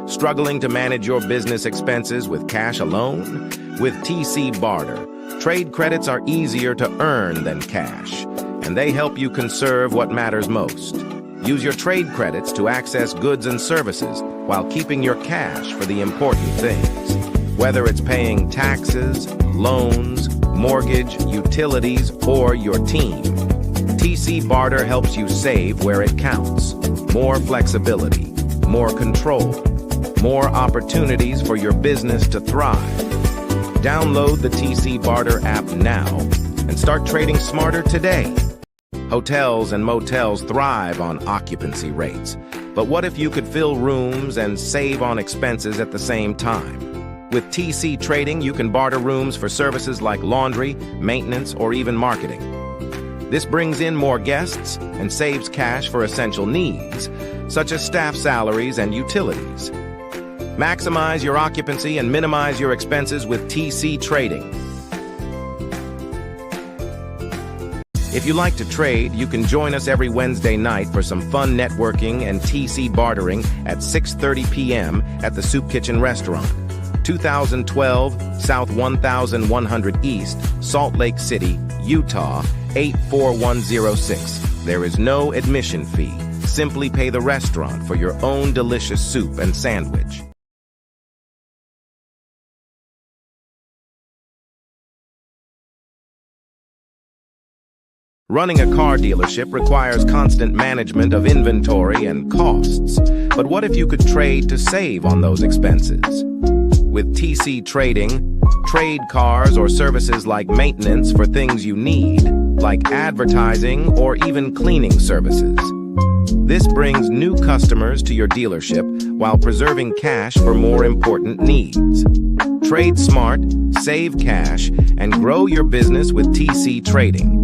Struggling to manage your business expenses with cash alone? With TC Barter, trade credits are easier to earn than cash, and they help you conserve what matters most. Use your trade credits to access goods and services while keeping your cash for the important things. Whether it's paying taxes, loans, mortgage, utilities, or your team, TC Barter helps you save where it counts. More flexibility, more control, more opportunities for your business to thrive. Download the TC Barter app now and start trading smarter today. Hotels and motels thrive on occupancy rates, but what if you could fill rooms and save on expenses at the same time? With TC Trading, you can barter rooms for services like laundry, maintenance, or even marketing. This brings in more guests and saves cash for essential needs, such as staff salaries and utilities. Maximize your occupancy and minimize your expenses with TC Trading. If you like to trade, you can join us every Wednesday night for some fun networking and TC bartering at 6:30 p.m. at the Soup Kitchen Restaurant, 2012 South 1100 East, Salt Lake City, Utah, 84106. There is no admission fee. Simply pay the restaurant for your own delicious soup and sandwich. Running a car dealership requires constant management of inventory and costs. But what if you could trade to save on those expenses? With TC Trading, trade cars or services like maintenance for things you need, like advertising or even cleaning services. This brings new customers to your dealership while preserving cash for more important needs. Trade smart, save cash, and grow your business with TC Trading.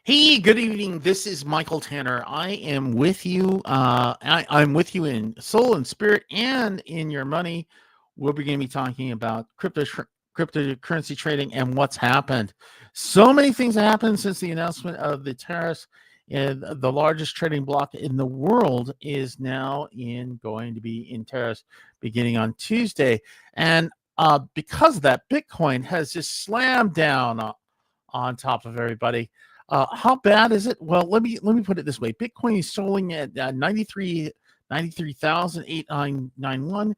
Hey, good evening. This is Michael Tanner. I am with you. I'm with you in soul and spirit and in your money. We're going to be talking about cryptocurrency trading and what's happened. So many things have happened since the announcement of the tariffs. And the largest trading block in the world is now going to be in tariffs beginning on Tuesday. And because of that, Bitcoin has just slammed down on top of everybody. How bad is it? Well, let me put it this way: Bitcoin is selling at 93,891.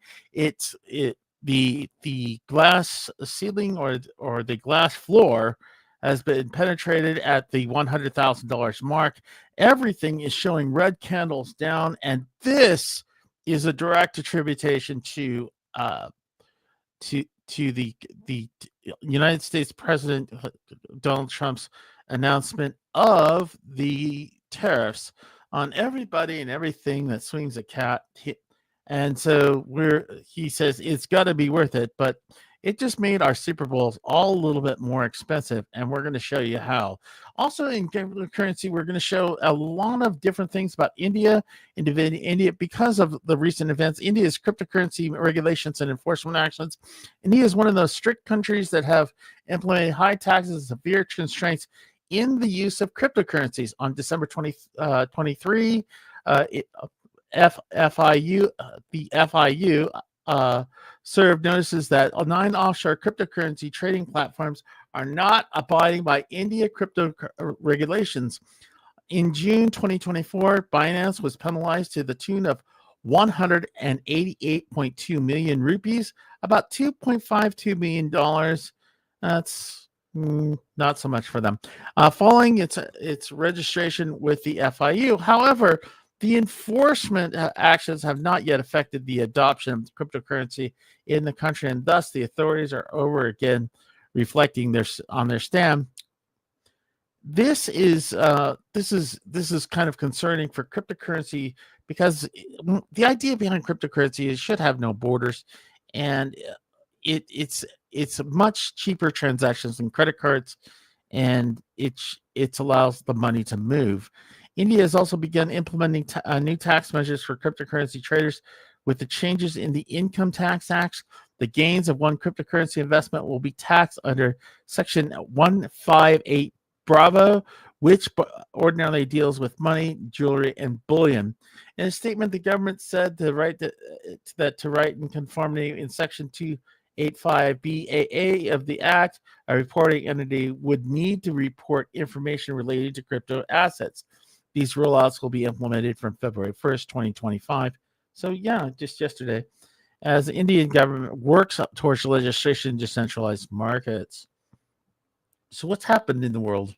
The glass ceiling or the glass floor has been penetrated at the $100,000 mark. Everything is showing red candles down, and this is a direct attribution to the United States President Donald Trump's announcement of the tariffs on everybody and everything that swings a cat. And so he says it's got to be worth it, but it just made our Super Bowls all a little bit more expensive, and we're going to show you how. Also, in cryptocurrency, we're going to show a lot of different things about India. India, because of the recent events, India's cryptocurrency regulations and enforcement actions. India is one of those strict countries that have implemented high taxes and severe constraints in the use of cryptocurrencies. On December 23, the FIU served notices that 9 offshore cryptocurrency trading platforms are not abiding by India crypto regulations. In June 2024, Binance was penalized to the tune of 188.2 million rupees, about $2.52 million. That's not so much for them. Following its registration with the FIU, however, the enforcement actions have not yet affected the adoption of cryptocurrency in the country, and thus the authorities are over again reflecting on their stand. This is kind of concerning for cryptocurrency because the idea behind cryptocurrency is it should have no borders, and it's much cheaper transactions than credit cards, and it allows the money to move. India has also begun implementing new tax measures for cryptocurrency traders. With the changes in the Income Tax Act, the gains of one cryptocurrency investment will be taxed under Section 158 Bravo, which ordinarily deals with money, jewelry, and bullion. In a statement, the government said to write in conformity in Section 285 BAA of the Act, a reporting entity would need to report information related to crypto assets. These rollouts will be implemented from February 1st, 2025. So yeah, just yesterday, as the Indian government works up towards legislation in decentralized markets. So what's happened in the world?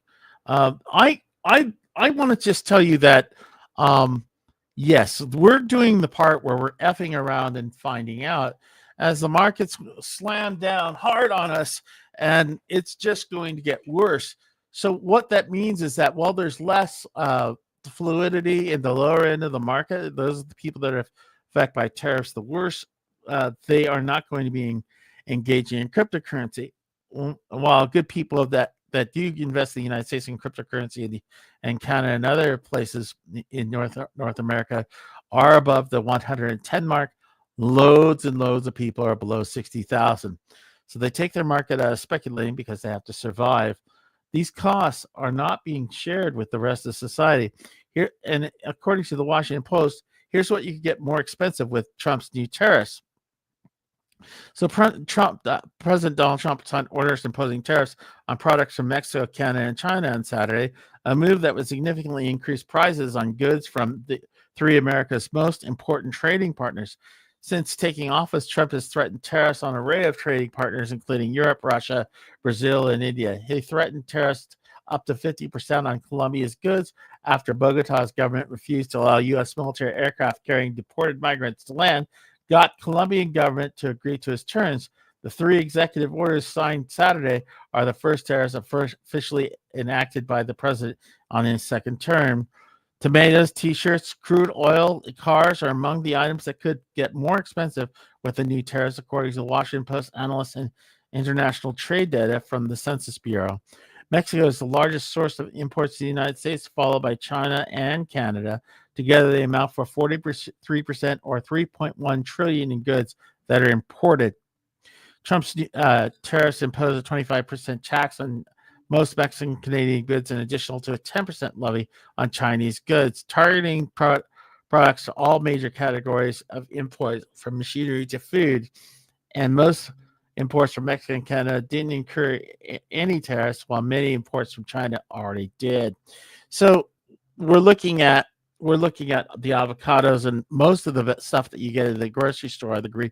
I want to just tell you that yes, we're doing the part where we're effing around and finding out as the markets slam down hard on us, and it's just going to get worse. So what that means is that while there's less fluidity in the lower end of the market, those are the people that are affected by tariffs the worst. They are not going to be engaging in cryptocurrency. While good people that do invest in the United States in cryptocurrency and Canada and other places in North America are above the 110 mark, loads and loads of people are below 60,000. So they take their market out of speculating because they have to survive. These costs are not being shared with the rest of society. Here, and according to the Washington Post, here's what you can get more expensive with Trump's new tariffs. So President Donald Trump signed orders imposing tariffs on products from Mexico, Canada, and China on Saturday, a move that would significantly increase prices on goods from the three of America's most important trading partners. Since taking office, Trump has threatened tariffs on an array of trading partners, including Europe, Russia, Brazil, and India. He threatened tariffs up to 50% on Colombia's goods after Bogota's government refused to allow U.S. military aircraft carrying deported migrants to land, got Colombian government to agree to his terms. The 3 executive orders signed Saturday are the first tariffs officially enacted by the president on his second term. Tomatoes, T-shirts, crude oil, cars are among the items that could get more expensive with the new tariffs, according to the Washington Post analysts and international trade data from the Census Bureau. Mexico is the largest source of imports to the United States, followed by China and Canada. Together, they amount for 43% or 3.1 trillion in goods that are imported. Trump's tariffs impose a 25% tax on most Mexican Canadian goods, in addition to a 10% levy on Chinese goods, targeting products to all major categories of imports, from machinery to food. And most imports from Mexico and Canada didn't incur any tariffs, while many imports from China already did. So we're looking at the avocados, and most of the stuff that you get at the grocery store, the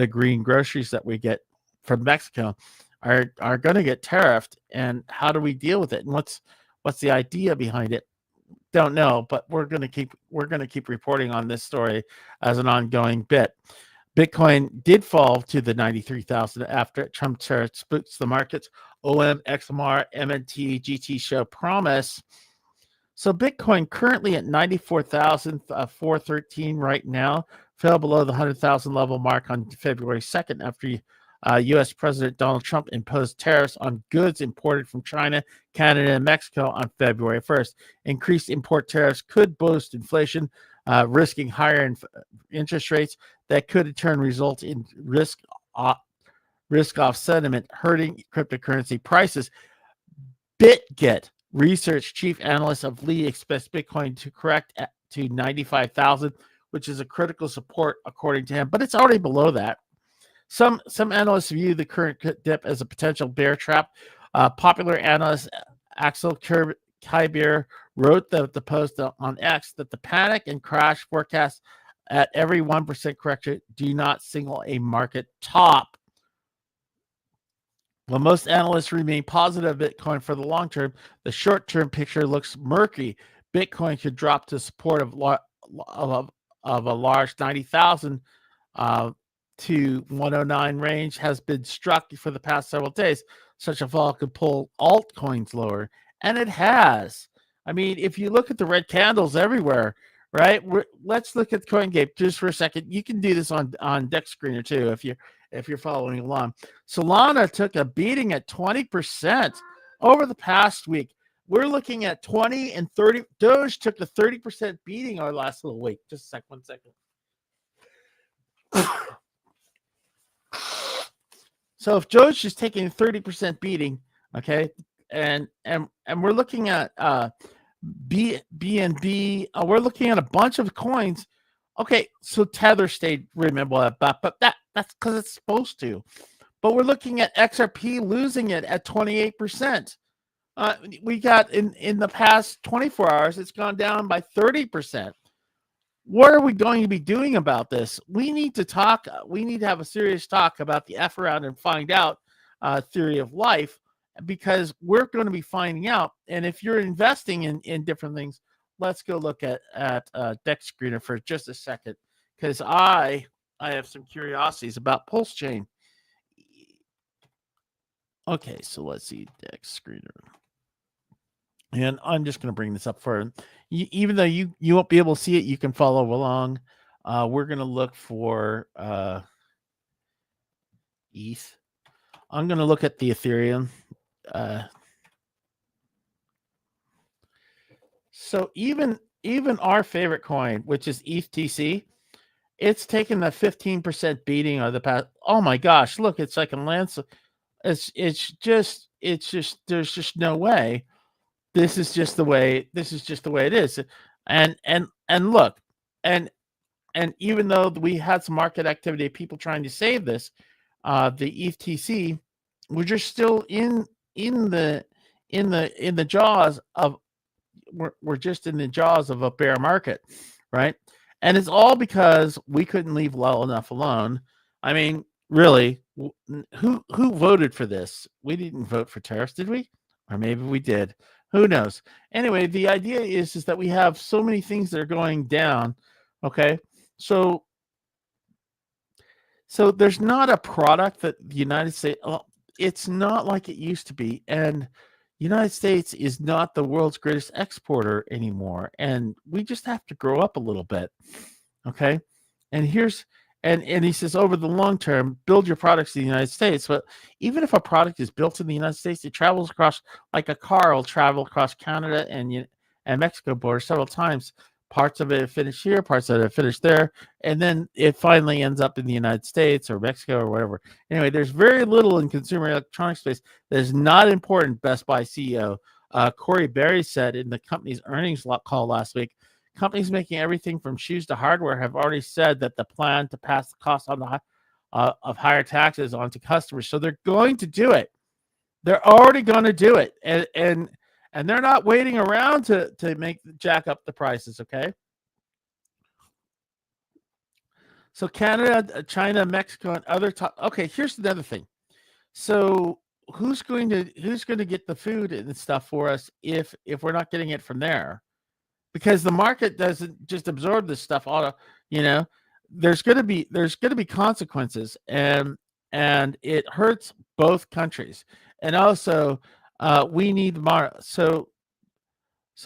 green groceries that we get from Mexico, are going to get tariffed. And how do we deal with it? And what's the idea behind it? Don't know, but we're going to keep reporting on this story as an ongoing bit. Bitcoin did fall to the 93,000 after Trump tariffs spooked the markets. OM, XMR, MNT, GT show promise. So Bitcoin currently at 94,413 right now, fell below the 100,000 level mark on February 2nd after U.S. President Donald Trump imposed tariffs on goods imported from China, Canada, and Mexico on February 1st. Increased import tariffs could boost inflation, risking higher interest rates that could in turn result in risk off sentiment, hurting cryptocurrency prices. BitGet research chief analyst of Lee expects Bitcoin to correct to 95,000, which is a critical support according to him, but it's already below that. Some analysts view the current dip as a potential bear trap. Popular analyst Axel Kybir wrote the post on X that the panic and crash forecasts at every 1% correction do not signal a market top. While most analysts remain positive Bitcoin for the long term, the short-term picture looks murky. Bitcoin could drop to support of a large 90,000 to 109 range has been struck for the past several days. Such a fall could pull altcoins lower, and it has. I mean, if you look at the red candles everywhere, right? Let's look at CoinGate just for a second. You can do this on Dex Screener too if you're following along. Solana took a beating at 20% over the past week. We're looking at 20 and 30. Doge took a 30% beating our last little week. Just 1 second. So if Doge is taking a 30% beating, okay, and we're looking at BNB, we're looking at a bunch of coins. Okay, so Tether stayed reasonable, but that's because it's supposed to. But we're looking at XRP losing it at 28%. We got in the past 24 hours, it's gone down by 30%. What are we going to be doing about this? We need to talk. We need to have a serious talk about the F around and find out theory of life, because we're going to be finding out. And if you're investing in different things, let's go look at Dex Screener for just a second, because I have some curiosities about Pulse Chain. Okay, so let's see Dex Screener. And I'm just going to bring this up for you, even though you won't be able to see it, you can follow along. We're going to look for ETH. I'm going to look at the Ethereum. So even our favorite coin, which is ETHTC, it's taken the 15% beating of the past. Oh my gosh, look, it's like a lance. It's just there's just no way. This is just the way it is. And look, and even though we had some market activity, people trying to save this, the ETHTC, we're just still in the jaws of we're just in the jaws of a bear market, right? And it's all because we couldn't leave well enough alone. I mean, really, who voted for this? We didn't vote for tariffs, did we? Or maybe we did. Who knows? Anyway, the idea is that we have so many things that are going down. Okay, so there's not a product that the United States. It's not like it used to be, and the United States is not the world's greatest exporter anymore, and we just have to grow up a little bit. Okay, and here's And he says, over the long term, build your products in the United States. But even if a product is built in the United States, it travels across, like a car will travel across Canada and Mexico border several times. Parts of it finish here, parts of it finish there, and then it finally ends up in the United States or Mexico or whatever. Anyway, there's very little in consumer electronics space that is not important, Best Buy CEO Corey Berry said in the company's earnings call last week. Companies making everything from shoes to hardware have already said that the plan to pass the cost on of higher taxes onto customers. So they're going to do it. They're already going to do it, and they're not waiting around to jack up the prices. Okay. So Canada, China, Mexico, and other okay. Here's another thing. So who's going to get the food and stuff for us if we're not getting it from there? Because the market doesn't just absorb this stuff all, there's going to be consequences, and it hurts both countries. And also we need so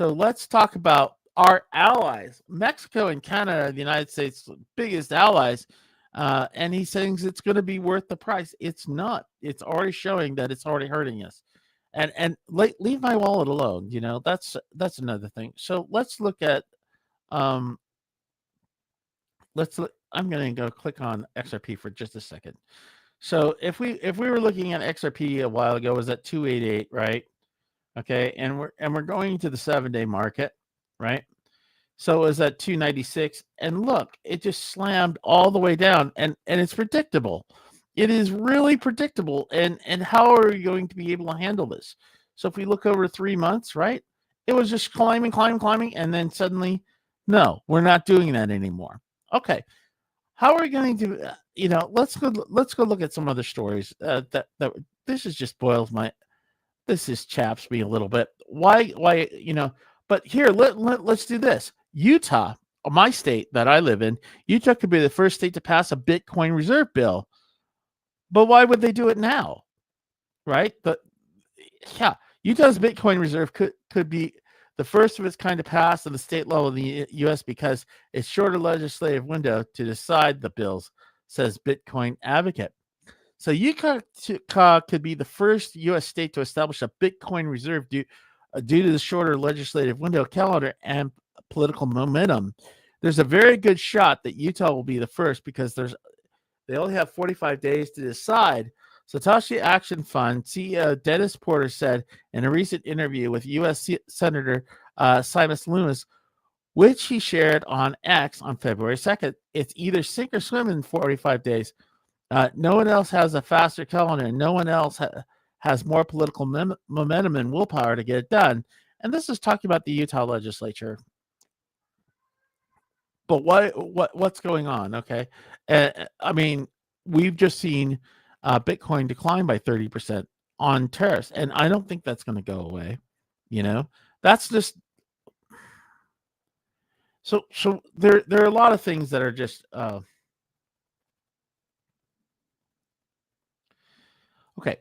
let's talk about our allies. Mexico and Canada, the United States' biggest allies. And he's saying it's going to be worth the price. It's not. It's already showing that it's already hurting us. And leave my wallet alone. That's another thing. So let's look at I'm going to go click on XRP for just a second. So if we were looking at XRP a while ago, it was at 288, right? Okay, and we're going to the 7-day market, right? So it was at 296, and look, it just slammed all the way down, and it's predictable. It is really predictable, and how are we going to be able to handle this? So if we look over 3 months, right, it was just climbing, and then suddenly, no, we're not doing that anymore. Okay, how are we going to, let's go look at some other stories that this is just this is chaps me a little bit. Why, but here, let's do this. Utah, my state that I live in, Utah could be the first state to pass a Bitcoin reserve bill. But why would they do it now? Right? But yeah, Utah's Bitcoin reserve could be the first of its kind to pass at the state level in the U.S. because it's shorter legislative window to decide the bills, says Bitcoin advocate. So Utah could be the first U.S. state to establish a Bitcoin reserve due to the shorter legislative window, calendar, and political momentum. There's a very good shot that Utah will be the first because they only have 45 days to decide. Satoshi Action Fund CEO Dennis Porter said in a recent interview with U.S. Senator Simon Loomis, which he shared on X on February 2nd, it's either sink or swim in 45 days. No one else has a faster calendar. No one else has more political momentum and willpower to get it done. And this is talking about the Utah legislature. But what's going on? Okay, I mean, we've just seen Bitcoin decline by 30% on tariffs, and I don't think that's going to go away. That's just so. There are a lot of things that are just. Okay.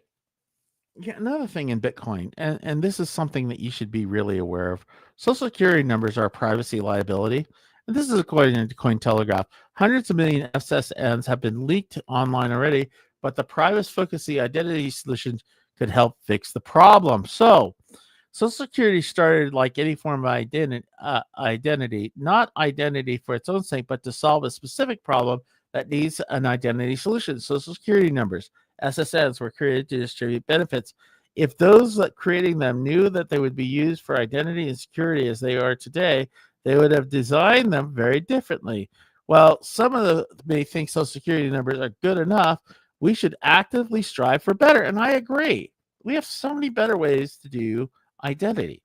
Yeah, another thing in Bitcoin, and this is something that you should be really aware of. Social security numbers are a privacy liability. And this is according to Cointelegraph. Hundreds of million SSNs have been leaked online already, but the privacy-focused identity solutions could help fix the problem. So, Social Security started like any form of identity, not identity for its own sake, but to solve a specific problem that needs an identity solution. Social Security numbers, SSNs, were created to distribute benefits. If those creating them knew that they would be used for identity and security as they are today, they would have designed them very differently. Well, some of them may think Social Security numbers are good enough. We should actively strive for better. And I agree. We have so many better ways to do identity.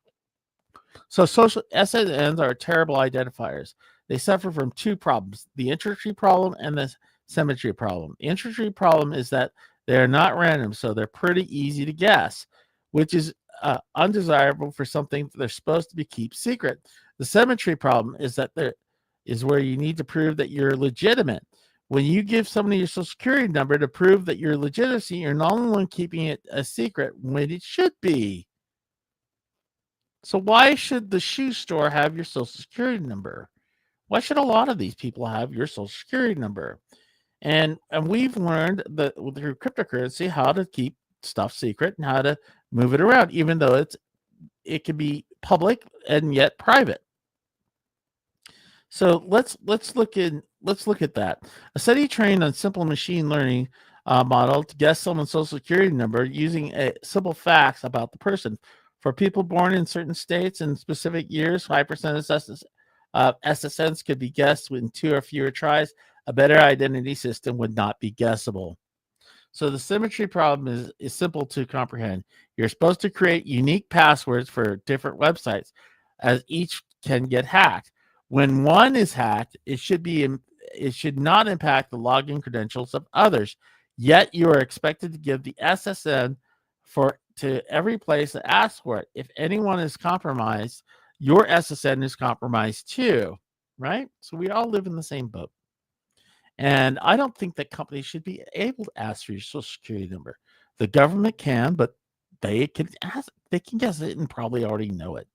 So social SNNs are terrible identifiers. They suffer from two problems: the entropy problem and the symmetry problem. The entropy problem is that they're not random, so they're pretty easy to guess, which is undesirable for something that they're supposed to be kept secret. The symmetry problem is that there is where you need to prove that you're legitimate. When you give somebody your social security number to prove that you're legitimacy, you're not only keeping it a secret when it should be. So why should the shoe store have your social security number? Why should a lot of these people have your social security number? And we've learned that through cryptocurrency how to keep stuff secret and how to move it around, even though it can be public and yet private. So let's look at that. A study trained on simple machine learning model to guess someone's social security number using simple facts about the person. For people born in certain states in specific years, 5% of SSNs could be guessed in 2 or fewer tries. A better identity system would not be guessable. So the symmetry problem is simple to comprehend. You're supposed to create unique passwords for different websites, as each can get hacked. When one is hacked, it should not impact the login credentials of others. Yet you are expected to give the SSN to every place that asks for it. If anyone is compromised, your SSN is compromised too, right? So we all live in the same boat. And I don't think that companies should be able to ask for your social security number. The government can, but they can guess it and probably already know it,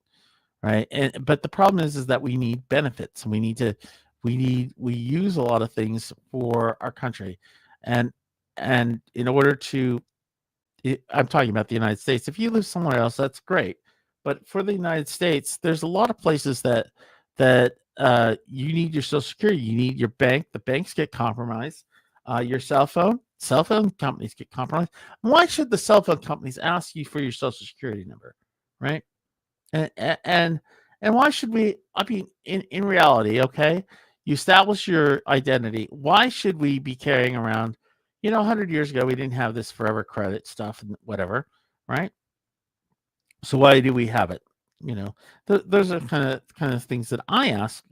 right? But the problem is that we need benefits, and we use a lot of things for our country, and in order to, I'm talking about the United States. If you live somewhere else, that's great, but for the United States, there's a lot of places that you need your social security. You need your bank. The banks get compromised. Your cell phone companies get compromised. Why should the cell phone companies ask you for your social security number, right? And why should we? I mean, in reality, okay, you establish your identity. Why should we be carrying around? 100 years ago, we didn't have this forever credit stuff and whatever, right? So why do we have it? Those are kind of things that I ask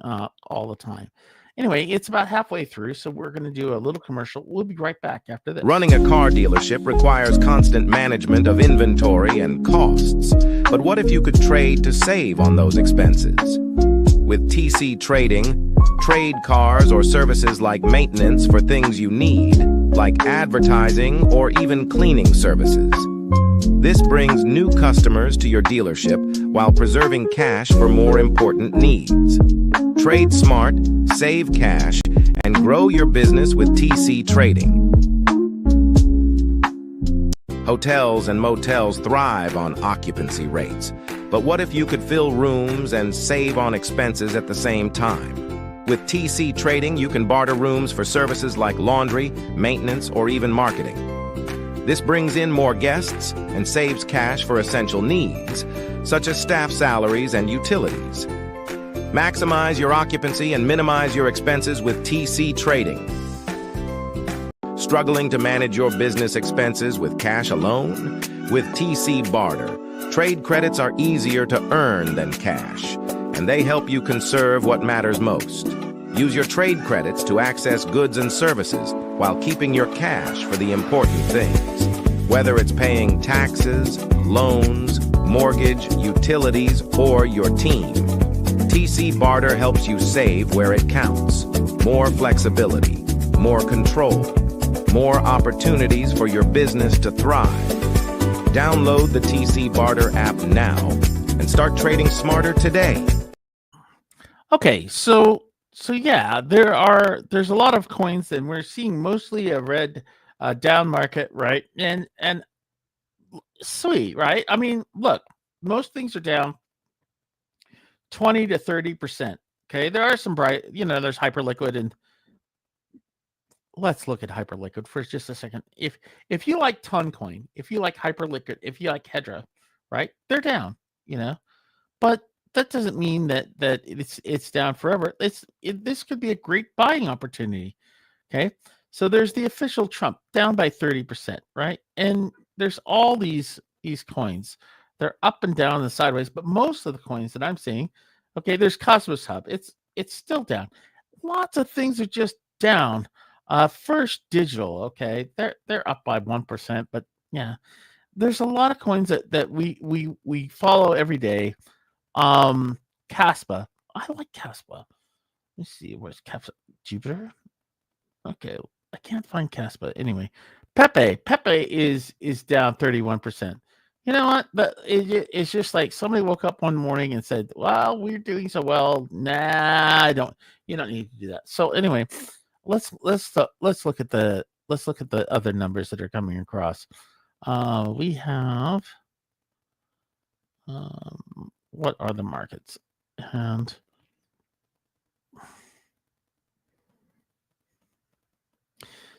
all the time. Anyway, it's about halfway through, so we're going to do a little commercial. We'll be right back after this. Running a car dealership requires constant management of inventory and costs. But what if you could trade to save on those expenses? With TC Trading, trade cars or services like maintenance for things you need, like advertising or even cleaning services. This brings new customers to your dealership while preserving cash for more important needs. Trade smart, save cash, and grow your business with TC Trading. Hotels and motels thrive on occupancy rates. But what if you could fill rooms and save on expenses at the same time? With TC Trading, you can barter rooms for services like laundry, maintenance, or even marketing. This brings in more guests and saves cash for essential needs, such as staff salaries and utilities. Maximize your occupancy and minimize your expenses with TC Trading. Struggling to manage your business expenses with cash alone? With TC Barter, trade credits are easier to earn than cash, and they help you conserve what matters most. Use your trade credits to access goods and services while keeping your cash for the important things. Whether it's paying taxes, loans, mortgage, utilities, or your team, TC Barter helps you save where it counts. More flexibility, more control, more opportunities for your business to thrive. Download the TC Barter app now and start trading smarter today. Okay, so yeah, there's a lot of coins, and we're seeing mostly a red down market, right? And sweet, right? I mean, look, most things are down 20 to 30%. Okay, there are some bright, there's Hyperliquid, and let's look at Hyperliquid for just a second. If you like Toncoin, if you like Hyperliquid, if you like Hedra, right? They're down, but that doesn't mean that it's down forever. This could be a great buying opportunity. Okay, so there's the official Trump down by 30%, right? And there's all these coins. They're up and down and sideways, but most of the coins that I'm seeing, okay, there's Cosmos Hub. It's still down. Lots of things are just down. First Digital, okay, they're up by 1%, but yeah, there's a lot of coins that we follow every day. Caspa, I like Caspa. Let me see, where's Caspa? Jupiter. Okay, I can't find Caspa. Anyway, Pepe is down 31%. You know what? But it's just like somebody woke up one morning and said, "Well, we're doing so well. Nah, you don't need to do that." So anyway, let's look at the other numbers that are coming across. We have what are the markets? And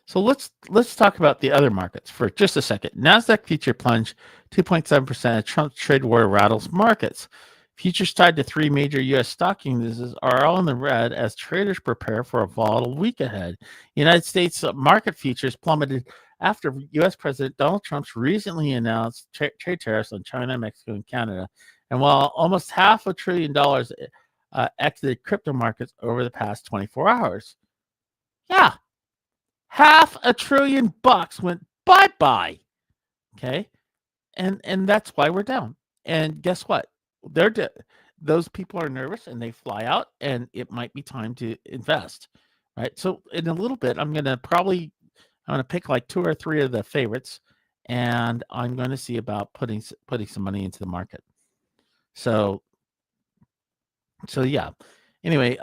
so let's talk about the other markets for just a second. Nasdaq future plunged 2.7%. Trump's trade war rattles markets. Futures tied to three major U.S. stock indexes are all in the red as traders prepare for a volatile week ahead. United States market futures plummeted after U.S. President Donald Trump's recently announced trade tariffs on China, Mexico, and Canada. And while almost $500 billion exited crypto markets over the past 24 hours. Yeah, $500 billion went bye-bye. Okay. And that's why we're down. And guess what? Those people are nervous and they fly out, and it might be time to invest. Right. So in a little bit, I'm gonna pick like 2 or 3 of the favorites, and I'm going to see about putting some money into the market. So yeah. Anyway,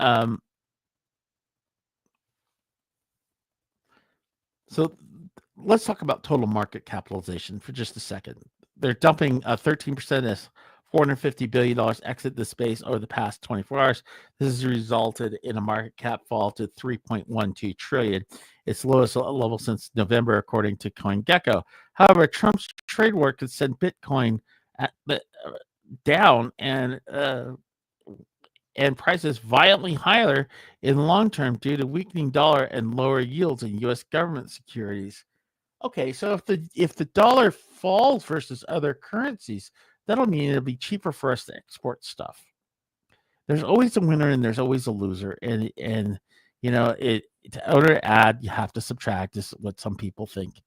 so let's talk about total market capitalization for just a second. They're dumping 13% as $450 billion exit the space over the past 24 hours. This has resulted in a market cap fall to $3.12 trillion, its lowest level since November, according to CoinGecko. However, Trump's trade war could send Bitcoin down and prices violently higher in long term due to weakening dollar and lower yields in U.S. government securities. Okay, so if the dollar falls versus other currencies, that'll mean it'll be cheaper for us to export stuff. There's always a winner and there's always a loser, and you know to order to add, you have to subtract. Is what some people think,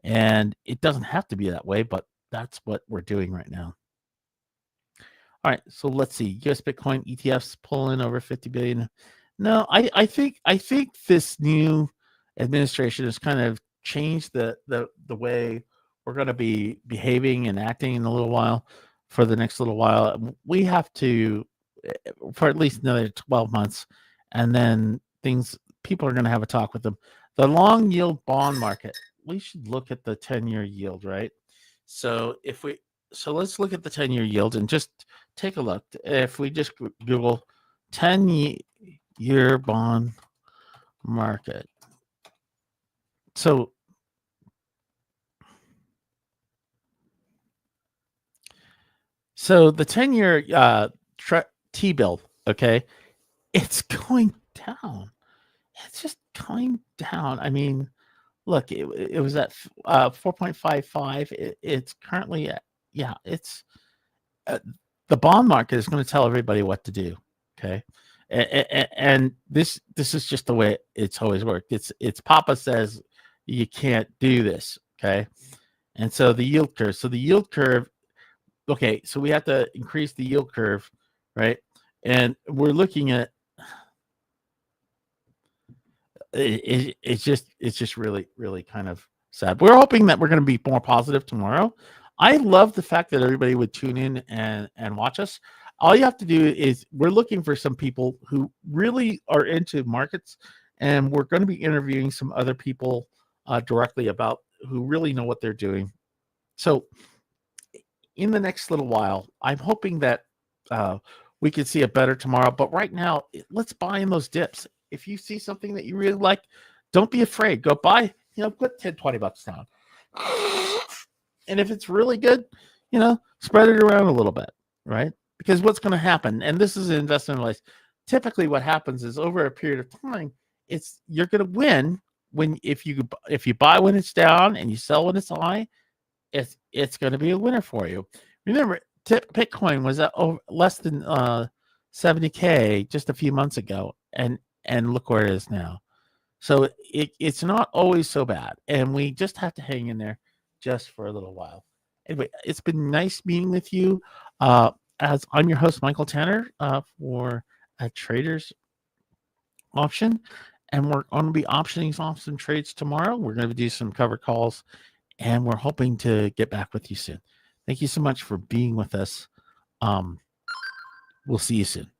and it doesn't have to be that way, but that's what we're doing right now. All right, so let's see. U.S. Bitcoin ETFs pulling over 50 billion. No, I think this new administration has kind of changed the way we're going to be behaving and acting in a little while. For the next little while, we have to, for at least another 12 months, and then people are going to have a talk with them. The long yield bond market. We should look at the 10-year yield, right? So let's look at the 10-year yield and just take a look. If we just Google 10-year bond market. So the 10-year T-bill, okay, it's going down. It's just going down. I mean, look, it was at 4.55. It's currently at, it's the bond market is going to tell everybody what to do. Okay. And this is just the way it's always worked. It's Papa says you can't do this. Okay. And so the yield curve. Okay. So we have to increase the yield curve, right? And we're looking at it's just really, really kind of sad. We're hoping that we're going to be more positive tomorrow. I love the fact that everybody would tune in and watch us. All you have to do is we're looking for some people who really are into markets, and we're going to be interviewing some other people directly about who really know what they're doing. So in the next little while, I'm hoping that we can see a better tomorrow. But right now, let's buy in those dips. If you see something that you really like, don't be afraid. Go buy, put 10, 20 bucks down. And if it's really good, spread it around a little bit, right? Because what's going to happen, and this is an investment advice, typically what happens is over a period of time, you're going to win if you buy when it's down and you sell when it's high, it's going to be a winner for you. Remember, Bitcoin was at less than 70K just a few months ago, and look where it is now. So it's not always so bad, and we just have to hang in there just for a little while. Anyway, it's been nice meeting with you. As I'm your host, Michael Tanner, for a Traders Option, and we're going to be optioning off some trades tomorrow. We're going to do some cover calls, and we're hoping to get back with you soon. Thank you so much for being with us. We'll see you soon.